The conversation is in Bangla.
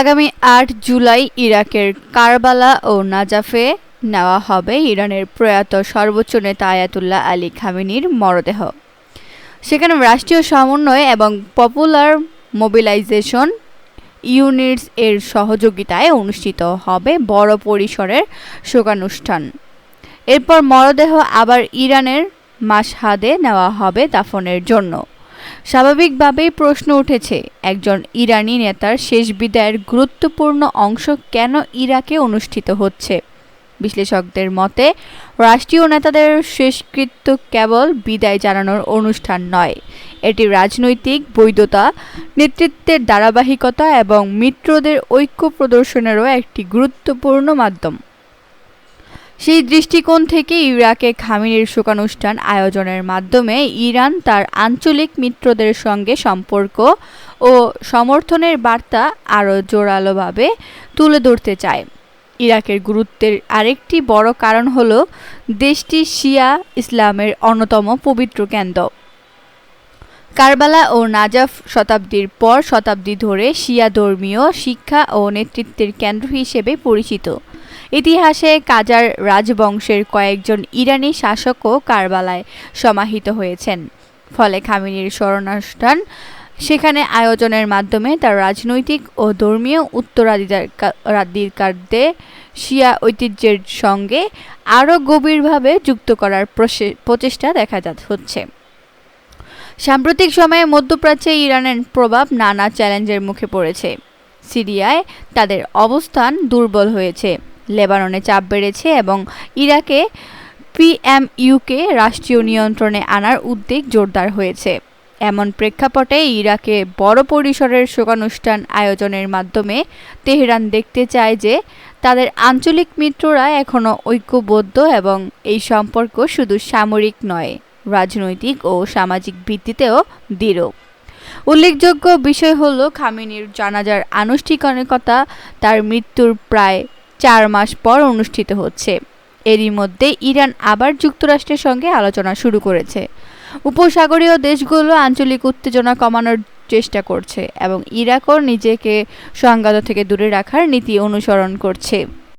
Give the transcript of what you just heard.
আগামী ৮ জুলাই ইরাকের কারবালা ও নাজাফে নেওয়া হবে ইরানের প্রয়াত সর্বোচ্চ নেতা আয়াতুল্লাহ আলী খামেনির মরদেহ। সেখানে রাষ্ট্রীয় সমন্বয় এবং পপুলার মোবিলাইজেশন ইউনিটস এর সহযোগিতায় অনুষ্ঠিত হবে বড় পরিসরের শোকানুষ্ঠান। এরপর মরদেহ আবার ইরানের মাশহাদে নেওয়া হবে দাফনের জন্য। স্বাভাবিকভাবেই প্রশ্ন উঠেছে, একজন ইরানি নেতার শেষ বিদায়ের গুরুত্বপূর্ণ অংশ কেন ইরাকে অনুষ্ঠিত হচ্ছে? বিশ্লেষকদের মতে, রাষ্ট্রীয় নেতাদের শেষকৃত্য কেবল বিদায় জানানোর অনুষ্ঠান নয়, এটি রাজনৈতিক বৈধতা, নেতৃত্বের ধারাবাহিকতা এবং মিত্রদের ঐক্য প্রদর্শনেরও একটি গুরুত্বপূর্ণ মাধ্যম। সেই দৃষ্টিকোণ থেকে ইরাকে খামেনির শোকানুষ্ঠান আয়োজনের মাধ্যমে ইরান তার আঞ্চলিক মিত্রদের সঙ্গে সম্পর্ক ও সমর্থনের বার্তা আরও জোরালোভাবে তুলে ধরতে চায়। ইরাকের গুরুত্বের আরেকটি বড় কারণ হল দেশটি শিয়া ইসলামের অন্যতম পবিত্র কেন্দ্র। কারবালা ও নাজাফ শতাব্দীর পর শতাব্দী ধরে শিয়া ধর্মীয় শিক্ষা ও নেতৃত্বের কেন্দ্র হিসেবে পরিচিত। ইতিহাসে কাজার রাজবংশের কয়েকজন ইরানি শাসকও কারবালায় সমাহিত হয়েছেন। ফলে খামেনির স্মরণানুষ্ঠান সেখানে আয়োজনের মাধ্যমে তার রাজনৈতিক ও ধর্মীয় উত্তরাধিকারদের শিয়া ঐতিহ্যের সঙ্গে আরও গভীরভাবে যুক্ত করার প্রচেষ্টা দেখা হচ্ছে। সাম্প্রতিক সময়ে মধ্যপ্রাচ্যে ইরানের প্রভাব নানা চ্যালেঞ্জের মুখে পড়েছে। সিরিয়ায় তাদের অবস্থান দুর্বল হয়েছে, লেবাননে চাপ বেড়েছে এবং ইরাকে পিএমইউকে রাষ্ট্রীয় নিয়ন্ত্রণে আনার উদ্যোগ জোরদার হয়েছে। এমন প্রেক্ষাপটে ইরাকে বড় পরিসরের শোকানুষ্ঠান আয়োজনের মাধ্যমে তেহরান দেখতে চায় যে তাদের আঞ্চলিক মিত্ররা এখনও ঐক্যবদ্ধ এবং এই সম্পর্ক শুধু সামরিক নয়, রাজনৈতিক ও সামাজিক ভিত্তিতেও দৃঢ়। উল্লেখযোগ্য বিষয় হল, খামেনির জানাজার আনুষ্ঠানিকতা তার মৃত্যুর প্রায় 4 মাস পর অনুষ্ঠিত হচ্ছে। এরই মধ্যে ইরান আবার যুক্তরাষ্ট্রের সঙ্গে আলোচনা শুরু করেছে। উপসাগরীয় দেশগুলো আঞ্চলিক উত্তেজনা কমানোর চেষ্টা করছে এবং ইরাকও নিজেকে সংঘাত থেকে দূরে রাখার নীতি অনুসরণ করছে।